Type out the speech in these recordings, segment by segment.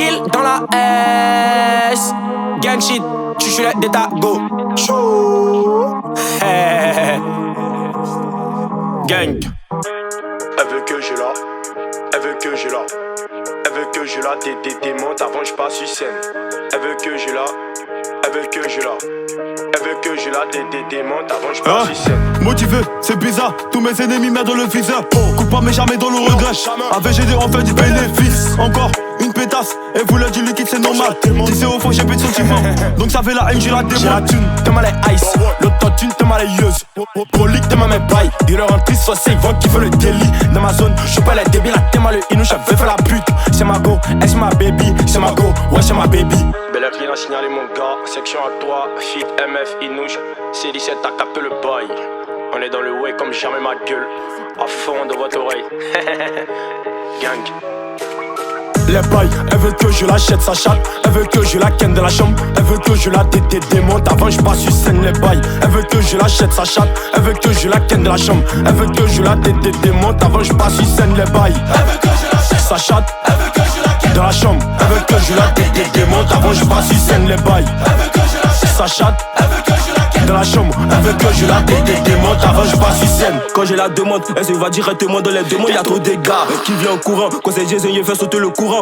Kill dans la S. Gang shit, tu suis là d'état go. Gang. Elle veut que je la, elle veut que je la, elle veut que je la démonte avant je passe sur scène. Elle veut que je la, elle veut que je la, elle veut que je la démonte avant je passe sur scène. Motivé, c'est bizarre, tous mes ennemis mettent dans le viseur. Coupe pas mais jamais dans le regret. Avec GD on fait du bénéfice. Encore une pétasse, et voulait du liquide c'est normal. Si c'est au fond j'ai plus de sentiments. Donc ça fait la haine, j'ai la démon. J'ai la thune, t'es mal les ice. L'autotune, t'es mal les yeuse. Prolique, t'es mal mes bails. Dealer en triste, soit c'est vent qui veut le délit. Dans ma zone, j'suis pas les débiles, t'es mal le inou, j'avais fait la pute. C'est ma go, c'est ma baby, c'est ma go, ouais c'est ma baby. Belle rien à signaler mon gars, section à toi, fit MF Inouche, C17 t'as capté le boy. On est dans le way comme jamais ma gueule, à fond de votre oreille. Gang. Les bails, elle veut que je l'achète sa chatte. Elle veut que je la ken de la chambre. Elle veut que je la démonte avant je passe sur scène. Les bails, elle veut que je l'achète sa chatte. Elle veut que je la ken de la chambre. Elle veut que je la démonte avant je passe sur scène. Les bails, elle veut que je l'achète sa chatte. Elle veut que je la ken de la chambre. Elle veut que je la démonte avant je passe sur scène. Les bails, elle veut que je l'achète sa chatte. Elle veut que je la ken de la chambre. Elle veut que je la démonte avant je passe sur scène. Quand j'ai la demande, elle se va directement dans les demandes. Y'a trop de gars qui viennent en courant. Quand c'est Jason, il fait sauter le courant.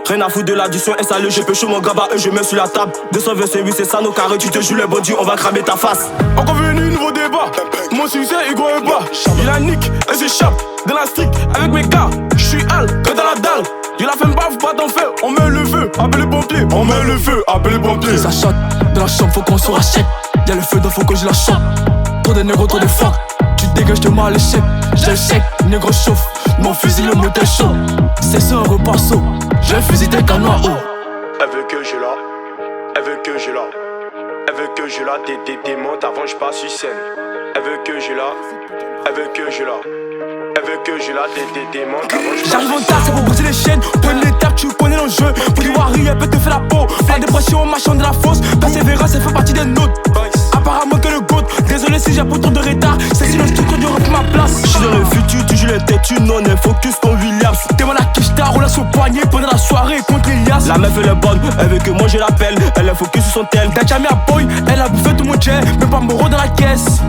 Rien à foutre de l'addition, installé, je pêche mon gaba et je mets sur la table. 228, c'est ça nos carrés, tu te joues les bandits, on va cramer ta face. Encore venu, nouveau débat. Mon succès, il gros pas. Il a nick, elle s'échappe. Dans la street, avec mes gars, j'suis hal, que dans la dalle. Il a fait pas, faut pas t'en faire. On met le feu, appelle les pompiers. On met le feu, appelle les pompiers. Ça shot, dans la chambre, faut qu'on se rachète. Y'a le feu, donc faut que je la chope. Trop de négros, trop de fuck. Tu dégages de moi le chèque. J'ai le chèque, négro chauffe. Mon fusil, le moteur chaud. C'est ça, un repas saut. J'ai un fusil tel qu'un noix haut. Elle veut que je la, elle veut que je la, elle veut que je la démonte avant je passe sur scène. Elle veut que je la, elle veut que je la, elle veut que je la démonte avant je passe sur scène. J'arrive en tard, c'est pour briser les chaînes. Point l'étape, tu connais l'enjeu. Pour du Wari, elle peut te faire la peau. La dépression, machin de la fosse. Persévérance, elle fait partie des nôtres. Apparemment que le goût. Désolé si j'ai pour trop de retard. C'est si le structure du rep ma place. J'suis dans le futur, tu joues les têtus, non, on est focus comme Williams. T'es mal à Kishta, roule au poignet pendant la soirée contre Elias. La meuf elle est bonne, elle veut que moi je l'appelle. Elle est focus sur son tel. T'as jamais à boy, elle a bouffé tout mon jet. Même pas Moro dans la caisse.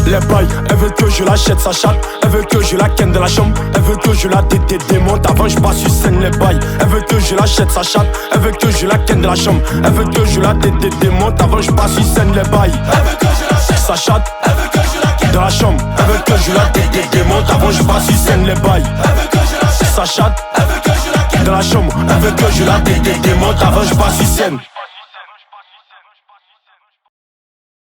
Les bails, elle veut que je l'achète sa chatte. Elle veut que je la ken de la chambre. Elle veut que je la démonte avant je passe sur scène. Les bails, elle veut que je l'achète sa chatte. Elle veut que je la ken de la chambre. Elle veut que je la démonte avant je passe sur scène. Les bails, elle veut que je l'achète sa chatte. Elle veut que je la ken de la chambre. Elle veut que je la démonte avant je passe sur scène. Les bails, elle veut que je l'achète sa chatte. Elle veut que je la ken de la chambre. Elle veut que je la démonte avant je passe sur scène.